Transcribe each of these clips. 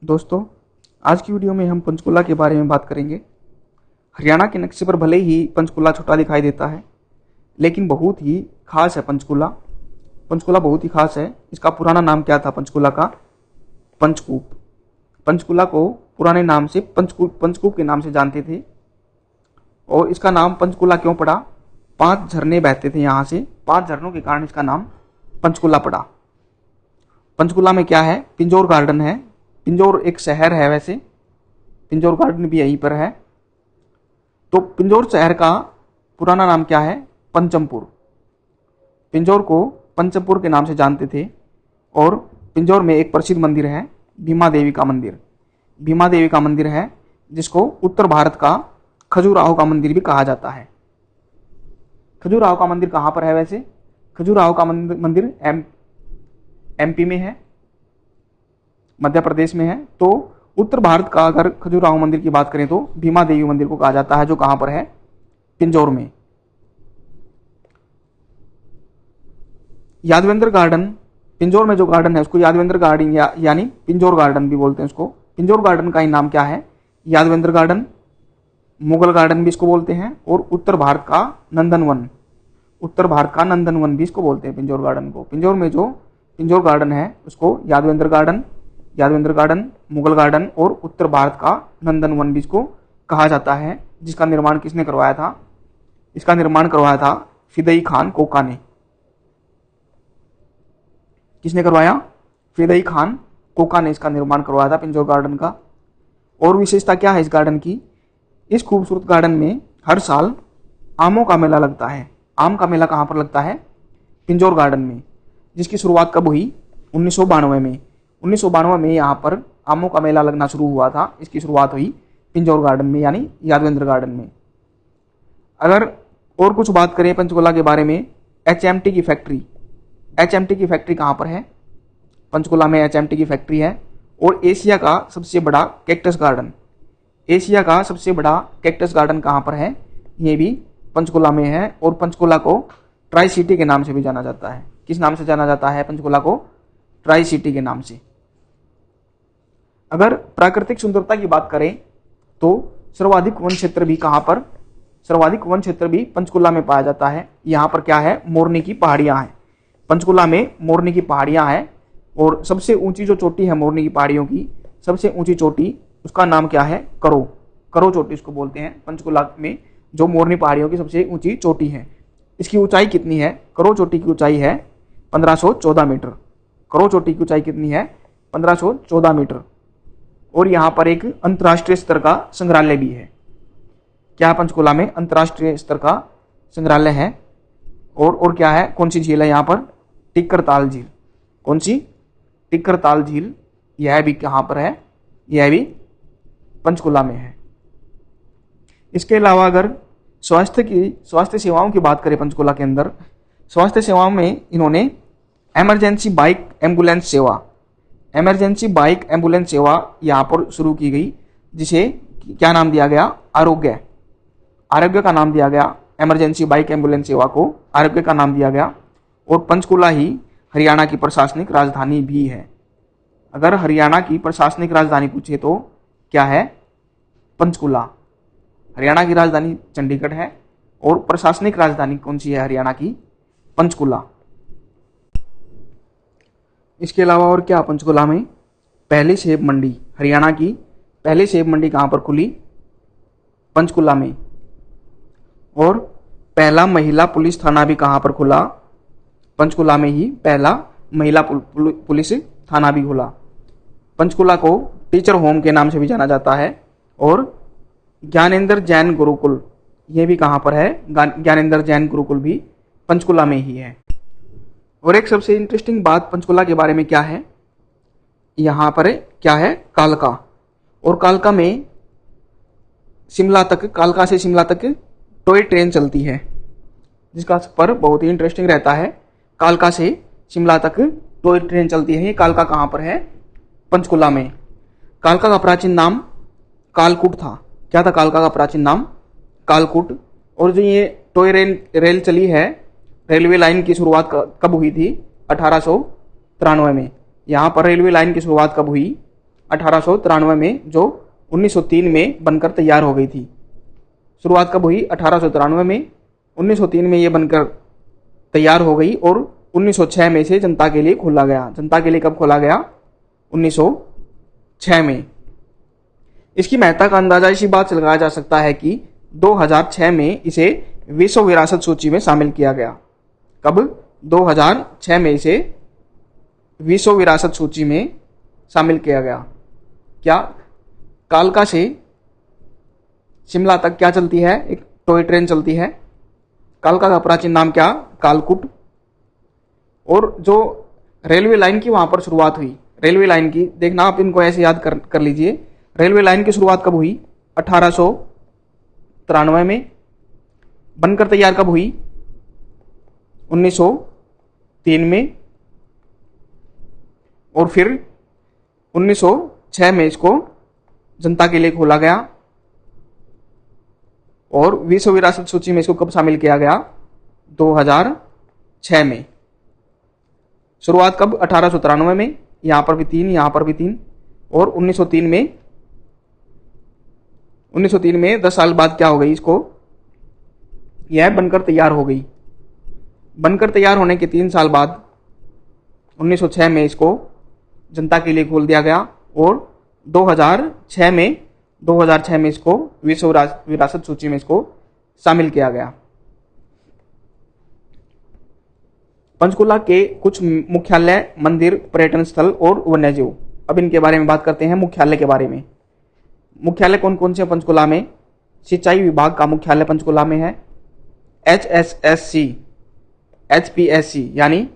दोस्तों, आज की वीडियो में हम पंचकुला के बारे में बात करेंगे। हरियाणा के नक्शे पर भले ही पंचकुला छोटा दिखाई देता है, लेकिन बहुत ही खास है पंचकुला। पंचकुला बहुत ही खास है। इसका पुराना नाम क्या था पंचकुला का? पंचकूप। पंचकुला को पुराने नाम से पंचकूप के नाम से जानते थे। और इसका नाम पंचकुला क्यों पड़ा? 5 झरने बहते थे यहाँ से। 5 झरनों के कारण इसका नाम पंचकुला पड़ा। पंचकुला में क्या है? पिंजौर गार्डन है। पिंजौर एक शहर है, वैसे पिंजौर गार्डन भी यहीं पर है। तो पिंजौर शहर का पुराना नाम क्या है? पंचमपुर। पिंजौर को पंचमपुर के नाम से जानते थे। और पिंजौर में एक प्रसिद्ध मंदिर है, भीमा देवी का मंदिर। भीमा देवी का मंदिर है, जिसको उत्तर भारत का खजुराहो का मंदिर भी कहा जाता है। खजुराहो का मंदिर कहाँ पर है वैसे? खजुराहो का मंदिर एमपी में है, मध्य प्रदेश में है। तो उत्तर भारत का अगर खजुराहो मंदिर की बात करें तो भीमा देवी मंदिर को कहा जाता है, जो कहां पर है? पिंजौर में। यादवेंद्र गार्डन, पिंजौर में जो गार्डन है उसको यादवेंद्र गार्डन यानी पिंजौर गार्डन भी बोलते हैं उसको। पिंजौर गार्डन का ही नाम क्या है? यादवेंद्र गार्डन। मुगल गार्डन भी इसको बोलते हैं। और उत्तर भारत का नंदनवन भी इसको बोलते हैं पिंजौर गार्डन को। पिंजौर में जो पिंजौर गार्डन है उसको यादवेंद्र गार्डन, मुगल गार्डन और उत्तर भारत का नंदनवन भी इसको कहा जाता है। जिसका निर्माण किसने करवाया था? इसका निर्माण करवाया था फिदई खान कोका ने। किसने करवाया? फिदई खान कोका ने इसका निर्माण करवाया था पिंजौर गार्डन का। और विशेषता क्या है इस गार्डन की? इस खूबसूरत गार्डन में हर साल आमों का मेला लगता है। आम का मेला कहाँ पर लगता है? पिंजौर गार्डन में। जिसकी शुरुआत कब हुई? 1992 में। 1992 में यहाँ पर आमों का मेला लगना शुरू हुआ था। इसकी शुरुआत हुई पिंजौर गार्डन में, यानी यादवेंद्र गार्डन में। अगर और कुछ बात करें पंचकुला के बारे में, HMT की फैक्ट्री। HMT की फैक्ट्री कहाँ पर है? पंचकुला में HMT की फैक्ट्री है। और एशिया का सबसे बड़ा कैक्टस गार्डन, एशिया का सबसे बड़ा कैक्टस गार्डन कहाँ पर है? ये भी पंचकुला में है। और पंचकुला को ट्राई सिटी के नाम से भी जाना जाता है। किस नाम से जाना जाता है पंचकुला को? ट्राई सिटी के नाम से। अगर प्राकृतिक सुंदरता की बात करें तो सर्वाधिक वन क्षेत्र भी कहां पर? सर्वाधिक वन क्षेत्र भी पंचकुला में पाया जाता है। यहां पर क्या है? मोरनी की पहाड़ियां हैं। पंचकुला में मोरनी की पहाड़ियां हैं। और सबसे ऊंची जो चोटी है मोरनी की पहाड़ियों की, सबसे ऊंची चोटी, उसका नाम क्या है? करो चोटी इसको बोलते हैं। पंचकुला में जो मोरनी पहाड़ियों की सबसे ऊंची चोटी है, इसकी ऊंचाई कितनी है? करो चोटी की ऊंचाई है 1514 मीटर। करो चोटी की ऊंचाई कितनी है? 1514 मीटर। और यहाँ पर एक अंतर्राष्ट्रीय स्तर का संग्रहालय भी है। क्या पंचकुला में अंतर्राष्ट्रीय स्तर का संग्रहालय है? और क्या है? कौन सी झील है यहाँ पर? टिक्कर झील। कौन सी? टिक्कर झील। यह भी कहाँ पर है? यह भी पंचकुला में है। इसके अलावा अगर स्वास्थ्य सेवाओं की बात करें पंचकुला के अंदर, स्वास्थ्य सेवाओं में इन्होंने इमरजेंसी बाइक एम्बुलेंस सेवा यहाँ पर शुरू की गई, जिसे क्या नाम दिया गया? आरोग्य का नाम दिया गया। इमरजेंसी बाइक एम्बुलेंस सेवा को आरोग्य का नाम दिया गया। और पंचकुला ही हरियाणा की प्रशासनिक राजधानी भी है। अगर हरियाणा की प्रशासनिक राजधानी पूछे तो क्या है? पंचकुला। हरियाणा की राजधानी चंडीगढ़ है और प्रशासनिक राजधानी कौन सी है हरियाणा की? पंचकुला। इसके अलावा और क्या पंचकुला में? पहली सेब मंडी, हरियाणा की पहली सेब मंडी कहाँ पर खुली? पंचकुला में। और पहला महिला पुलिस थाना भी कहाँ पर खुला? पंचकुला में ही पहला महिला पुलिस थाना भी खुला। पंचकुला को टीचर होम के नाम से भी जाना जाता है। और ज्ञानेंद्र जैन गुरुकुल, ये भी कहाँ पर है? ज्ञानेंद्र जैन गुरुकुल भी पंचकुला में ही है। और एक सबसे इंटरेस्टिंग बात पंचकुला के बारे में क्या है? यहाँ पर क्या है? कालका। और कालका से शिमला तक टॉय ट्रेन चलती है, जिसका सफर बहुत ही इंटरेस्टिंग रहता है। कालका से शिमला तक टॉय ट्रेन चलती है। ये कालका कहाँ पर है? पंचकुला में। कालका का प्राचीन नाम कालकूट था। क्या था कालका का प्राचीन नाम? कालकूट। और जो ये टॉय रेल चली है, रेलवे लाइन की शुरुआत कब हुई थी? 1893 में। यहाँ पर रेलवे लाइन की शुरुआत कब हुई? 1893 में, जो 1903 में बनकर तैयार हो गई थी। शुरुआत कब हुई? 1893 में। 1903 में ये बनकर तैयार हो गई और 1906 में से जनता के लिए खोला गया। जनता के लिए कब खोला गया? 1906 में। इसकी महत्ता का अंदाजा इसी बात से लगाया जा सकता है कि 2006 में इसे विश्व विरासत सूची में शामिल किया गया। कब? 2006 में इसे विश्व विरासत सूची में शामिल किया गया। क्या? कालका से शिमला तक क्या चलती है? एक टॉय ट्रेन चलती है। कालका का प्राचीन नाम क्या? कालकुट। और जो रेलवे लाइन की वहां पर शुरुआत हुई, रेलवे लाइन की देखना आप, इनको ऐसे याद कर लीजिए। रेलवे लाइन की शुरुआत कब हुई? 1893 में। बनकर तैयार कब हुई? 1903 में। और फिर 1906 में इसको जनता के लिए खोला गया और विश्व विरासत सूची में इसको कब शामिल किया गया? 2006 में। शुरुआत कब? 1893 में। यहां पर भी 3, यहां पर भी 3। और 1903 में 10 साल बाद क्या हो गई? इसको यह बनकर तैयार हो गई। बनकर तैयार होने के 3 साल बाद 1906 में इसको जनता के लिए खोल दिया गया और 2006 में इसको विश्व विरासत सूची में इसको शामिल किया गया। पंचकुला के कुछ मुख्यालय, मंदिर, पर्यटन स्थल और वन्यजीव। अब इनके बारे में बात करते हैं। मुख्यालय के बारे में, मुख्यालय कौन कौन से पंचकुला में? सिंचाई विभाग का मुख्यालय पंचकुला में है। HSSC, HPSC यानी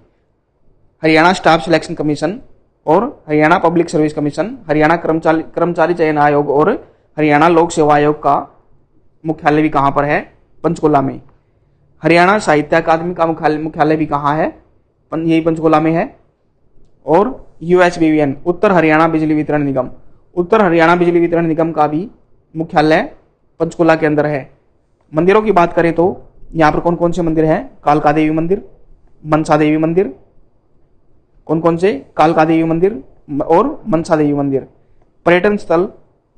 हरियाणा स्टाफ सिलेक्शन कमीशन और Haryana public service commission, Haryana कर्मचारी चयन आयोग और हरियाणा लोक सेवा आयोग का मुख्यालय भी कहाँ पर है? पंचकुला में। हरियाणा साहित्य अकादमी का मुख्यालय भी कहाँ है? यही पंचकुला में है। और UHBVN, उत्तर हरियाणा बिजली वितरण निगम, उत्तर हरियाणा बिजली वितरण निगम का भी मुख्यालय पंचकुला के अंदर है। मंदिरों की बात करें तो यहाँ पर कौन कौन से मंदिर हैं? कालका देवी मंदिर, मनसा देवी मंदिर। कौन कौन से? कालका देवी मंदिर और मनसा देवी मंदिर। पर्यटन स्थल,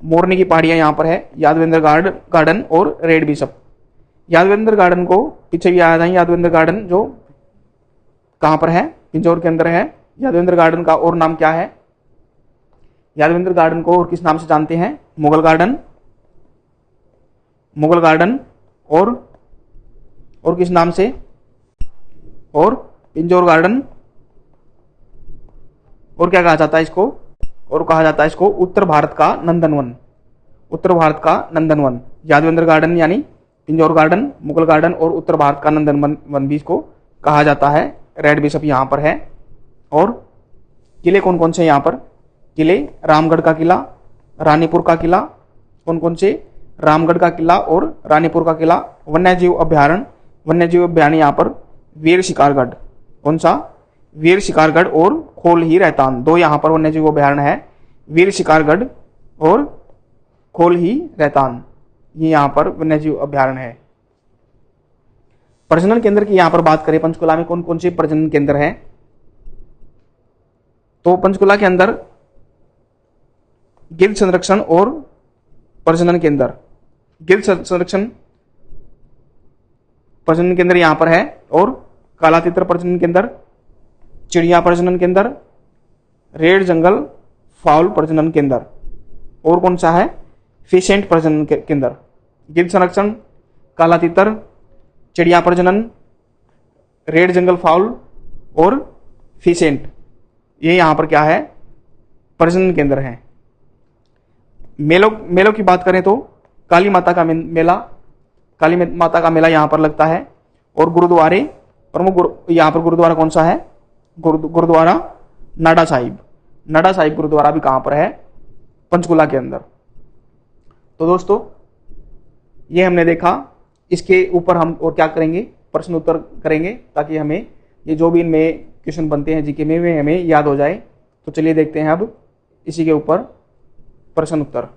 मोरनी की पहाड़ियां यहाँ पर है, यादवेंद्र गार्डन और रेड बिशप। यादवेंद्र गार्डन को पीछे भी आया था। यादवेंद्र गार्डन जो कहाँ पर है? पिंजौर के अंदर है। यादवेंद्र गार्डन का और नाम क्या है? यादवेंद्र गार्डन को और किस नाम से जानते हैं? मुगल गार्डन और किस नाम से? और पिंजौर गार्डन। और क्या कहा जाता है इसको? और कहा जाता है इसको उत्तर भारत का नंदनवन। उत्तर भारत का नंदनवन। यादवेंद्र गार्डन यानी पिंजौर गार्डन, मुगल गार्डन और उत्तर भारत का नंदनवन भी इसको कहा जाता है। रेड बिशप यहाँ पर है। और किले कौन कौन से यहाँ पर? किले, रामगढ़ का किला, रानीपुर का किला। कौन कौन से? रामगढ़ का किला और रानीपुर का किला। वन्यजीव अभ्यारण्य यहाँ पर वीर शिकारगढ़। कौन सा? वीर शिकारगढ़ और खोल ही रहतान, दो यहाँ पर वन्यजीव अभ्यारण्य है। वीर शिकारगढ़ और खोल ही रहतान, ये यहाँ पर वन्यजीव अभ्यारण्य है। प्रजनन केंद्र की यहाँ पर बात करें, पंचकुला में कौन कौन से प्रजनन केंद्र हैं? तो पंचकुला के अंदर गिद्ध संरक्षण और प्रजनन केंद्र, गिद्ध संरक्षण प्रजनन केंद्र यहाँ पर है। और कालातीतर प्रजनन केंद्र, चिड़िया प्रजनन केंद्र, रेड जंगल फाउल प्रजनन केंद्र। और कौन सा है? फिशेंट प्रजनन केंद्र। गिद्ध संरक्षण, कालातीतर, चिड़िया प्रजनन, रेड जंगल फाउल और फिशेंट, ये यहाँ पर क्या है? प्रजनन केंद्र है। मेलों की बात करें तो काली माता का मेला यहाँ पर लगता है। और गुरुद्वारे, प्रमुख यहाँ पर गुरुद्वारा कौन सा है? गुरुद्वारा नाडा साहिब गुरुद्वारा भी कहाँ पर है? पंचकुला के अंदर। तो दोस्तों ये हमने देखा, इसके ऊपर हम और क्या करेंगे? प्रश्न उत्तर करेंगे, ताकि हमें ये जो भी इनमें क्वेश्चन बनते हैं जीके में वे हमें याद हो जाए। तो चलिए देखते हैं अब इसी के ऊपर प्रश्न उत्तर।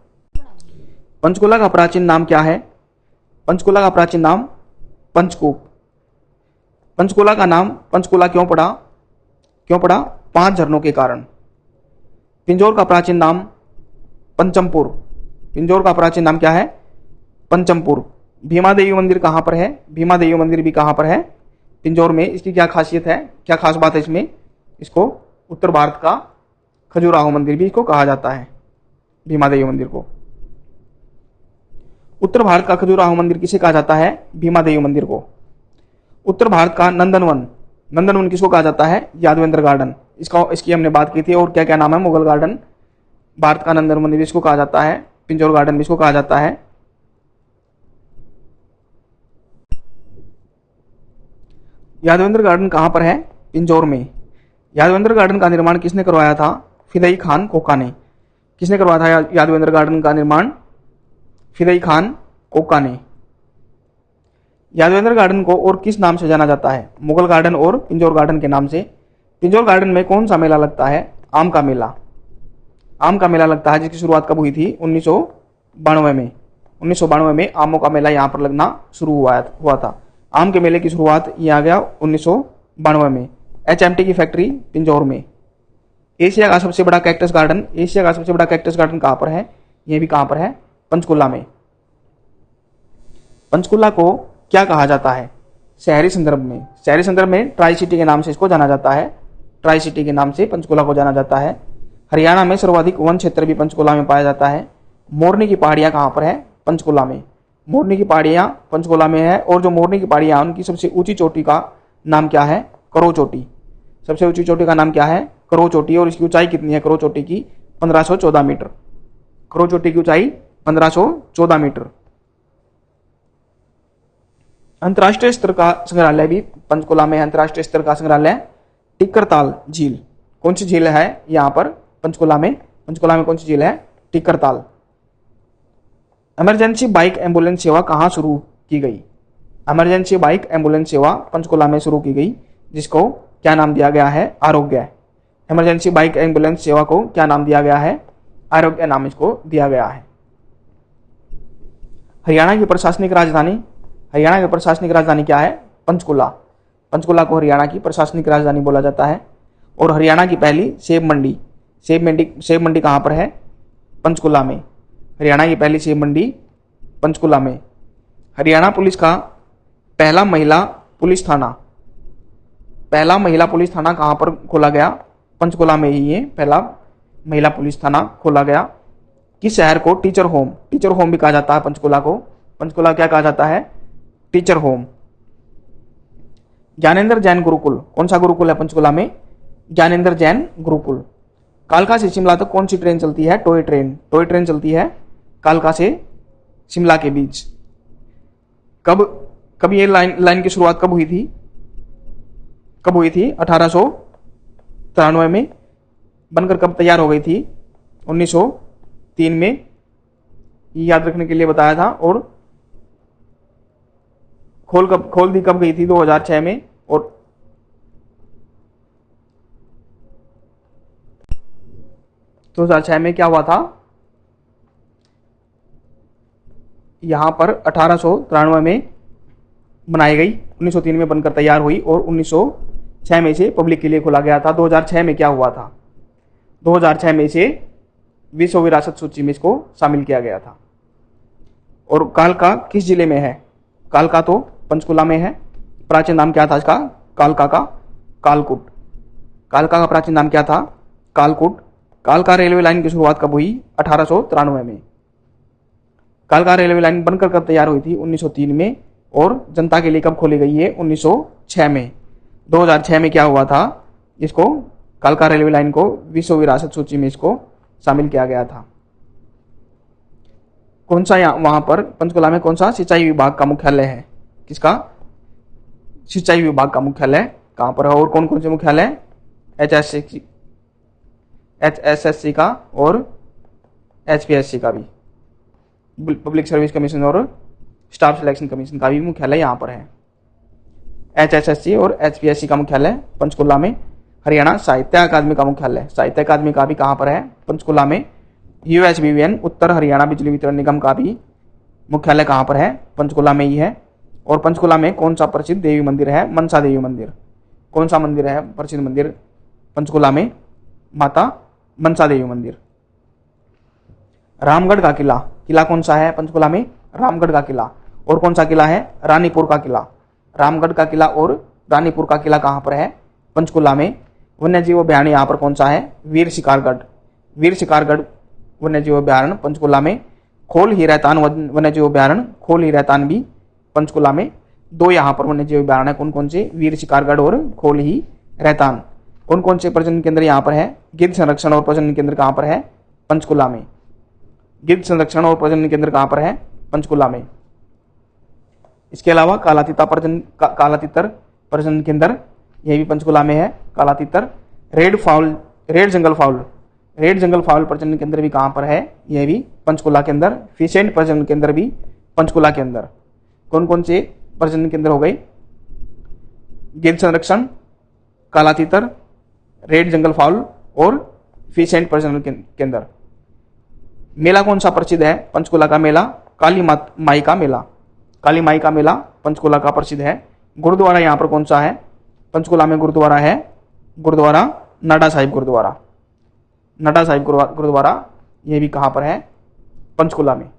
पंचकुला का प्राचीन नाम क्या है? पंचकुला का प्राचीन नाम पंचकूप। पंचकुला का नाम पंचकुला क्यों पड़ा? 5 झरनों के कारण। पिंजौर का प्राचीन नाम पंचमपुर। पिंजौर का प्राचीन नाम क्या है? पंचमपुर। भीमा देवी मंदिर कहाँ पर है? भीमा देवी मंदिर भी कहाँ पर है? पिंजौर में। इसकी क्या खासियत है, क्या खास बात है इसमें? इसको उत्तर भारत का खजुराहो मंदिर भी इसको कहा जाता है, भीमा देवी मंदिर को। उत्तर भारत का खजुराहो मंदिर किसे कहा जाता है? भीमा देवी मंदिर को। उत्तर भारत का नंदनवन, नंदनवन किसको कहा जाता है? यादवेंद्र गार्डन। इसकी हमने बात की थी। और क्या क्या नाम है? मुगल गार्डन, भारत का नंदनवन भी इसको कहा जाता है, पिंजौर गार्डन भी इसको कहा जाता है। यादवेंद्र गार्डन कहाँ पर है? पिंजौर में। यादवेंद्र गार्डन का निर्माण किसने करवाया था? फिदई खान कोका ने। किसने करवाया था यादवेंद्र गार्डन का निर्माण? फिदई खान कोका ने। यादवेंद्र गार्डन को और किस नाम से जाना जाता है? मुगल गार्डन और पिंजौर गार्डन के नाम से। पिंजौर गार्डन में कौन सा मेला लगता है? आम का मेला। आम का मेला लगता है, जिसकी शुरुआत कब हुई थी? 1992 में। 1992 में आमों का मेला यहाँ पर लगना शुरू हुआ था। आम के मेले की शुरुआत ये आ गया 1992 में। HMT की फैक्ट्री पिंजौर में। एशिया का सबसे बड़ा कैक्टस गार्डन, एशिया का सबसे बड़ा कैक्टस गार्डन कहाँ पर है? ये भी कहाँ पर है? पंचकुला में। पंचकुला को क्या कहा जाता है शहरी संदर्भ में? शहरी संदर्भ में ट्राई सिटी के नाम से इसको जाना जाता है। ट्राई सिटी के नाम से पंचकुला को जाना जाता है। हरियाणा में सर्वाधिक वन क्षेत्र भी पंचकुला में पाया जाता है। मोरनी की पहाड़ियाँ कहाँ पर है? पंचकुला में। मोरनी की पहाड़ियाँ पंचकुला में है। और जो मोरनी की पहाड़ियाँ, उनकी सबसे ऊंची चोटी का नाम क्या है? करो चोटी। सबसे ऊंची चोटी का नाम क्या है? करो चोटी। और इसकी ऊंचाई कितनी है करो चोटी की? 1514 मीटर। करो चोटी की ऊंचाई 1514 मीटर। अंतर्राष्ट्रीय स्तर का संग्रहालय भी पंचकुला में। अंतर्राष्ट्रीय स्तर का संग्रहालय टिक्करताल झील। कौन सी झील है यहाँ पर? पंचकुला में। पंचकुला में कौन सी झील है? टिक्करताल। इमरजेंसी बाइक एम्बुलेंस सेवा कहाँ शुरू की गई? इमरजेंसी बाइक एम्बुलेंस सेवा पंचकुला में शुरू की गई, जिसको क्या नाम दिया गया है? आरोग्य। इमरजेंसी बाइक एम्बुलेंस सेवा को क्या नाम दिया गया है? आरोग्य नाम इसको दिया गया है। हरियाणा की प्रशासनिक राजधानी, हरियाणा की प्रशासनिक राजधानी क्या है? पंचकुला। पंचकुला को हरियाणा की प्रशासनिक राजधानी बोला जाता है। और हरियाणा की पहली सेब मंडी, सेब मंडी कहाँ पर है? पंचकुला में। हरियाणा की पहली सेब मंडी पंचकुला में। हरियाणा पुलिस का पहला महिला पुलिस थाना, पहला महिला पुलिस थाना कहाँ पर खोला गया? पंचकुला में ही ये पहला महिला पुलिस थाना खोला गया। किस शहर को टीचर होम भी कहा जाता है पंचकुला को? पंचकुला क्या कहा जाता है? Teacher home. ज्ञानेंद्र जैन गुरुकुल, कौन सा गुरुकुल है पंचकुला में? ज्ञानेंद्र जैन गुरुकुल। कालका से शिमला तक कौन सी ट्रेन चलती है? Toy train. टॉय ट्रेन चलती है कालका से शिमला के बीच। कब ये लाइन की शुरुआत कब हुई थी? 1893 में। बनकर कब तैयार हो गई थी? 1903 में। याद रखने के लिए बताया था। और खोल दी कब गई थी? 2006 में। और 2006 में क्या हुआ था? यहां पर 1893 में बनाई गई, 1903 में बनकर तैयार हुई और 1906 में से पब्लिक के लिए खोला गया था। 2006 में क्या हुआ था? 2006 में से विश्व विरासत सूची में इसको शामिल किया गया था। और कालका किस जिले में है? कालका तो पंचकुला में है। प्राचीन नाम क्या था इसका? कालका का कालकूट। कालका का प्राचीन नाम क्या था? कालकूट। कालका रेलवे लाइन की शुरुआत कब हुई? 1893 में। कालका रेलवे लाइन बनकर कब तैयार हुई थी? 1903 में। और जनता के लिए कब खोली गई है? 1906 में। 2006 में क्या हुआ था? इसको कालका रेलवे लाइन को विश्व विरासत सूची में इसको शामिल किया गया था। कौन सा वहां पर पंचकुला में कौन सा सिंचाई विभाग का मुख्यालय है? किसका? सिंचाई विभाग का मुख्यालय कहां पर है? और कौन कौन से मुख्यालय? HSSC का और HPSC का भी, पब्लिक सर्विस कमीशन और स्टाफ सिलेक्शन कमीशन का भी मुख्यालय यहाँ पर है। HSSC और HPSC का मुख्यालय पंचकुला में। हरियाणा साहित्य अकादमी का मुख्यालय, साहित्य अकादमी का भी कहाँ पर है? पंचकुला में। UHBVN उत्तर हरियाणा बिजली वितरण निगम का भी मुख्यालय कहाँ पर है? पंचकुला में ही है। और पंचकुला में कौन सा प्रसिद्ध देवी मंदिर है? मनसा देवी मंदिर। कौन सा मंदिर है प्रसिद्ध मंदिर पंचकुला में? माता मनसा देवी मंदिर। रामगढ़ का किला, किला कौन सा है पंचकुला में? रामगढ़ का किला। और कौन सा किला है? रानीपुर का किला। रामगढ़ का किला और रानीपुर का किला कहाँ पर है? पंचकुला में। वन्य जीव अभयारण्य यहाँ पर कौन सा है? वीर शिकारगढ़। वीर शिकारगढ़ वन्य जीव अभयारण्य पंचकुला में। खोल ही रहतान वन्य जीव अभयारण्य, खोल ही रहतान भी पंचकुला में। दो यहाँ पर वन्य जीव अभयारण्य कौन कौन से? वीर शिकारगढ़ और खोल ही रहतान। कौन कौन से प्रजनन केंद्र यहाँ पर है? गिद्ध संरक्षण और प्रजनन केंद्र कहाँ पर है? पंचकुला में। गिद्ध संरक्षण और प्रजनन केंद्र कहाँ पर है? पंचकुला में। इसके अलावा कालातीतर प्रजनन केंद्र, यह भी पंचकुला में है। कालातीतर रेड जंगल फाउल प्रजनन केंद्र भी कहाँ पर है? यह भी पंचकुला के अंदर। फिशेंट प्रजनन केंद्र भी पंचकुला के अंदर। कौन कौन से प्रजनन केंद्र हो गए? गिद्ध संरक्षण, कालातीतर, रेड जंगल फाउल और फिशेंट प्रजनन केंद्र। मेला कौन सा प्रसिद्ध है पंचकुला का? मेला काली माई का मेला। काली माई का मेला पंचकुला का प्रसिद्ध है। गुरुद्वारा यहाँ पर कौन सा है? पंचकुला में गुरुद्वारा है गुरुद्वारा नाडा साहिब गुरुद्वारा। नाडा साहिब गुरुद्वारा, यह भी कहाँ पर है? पंचकुला में।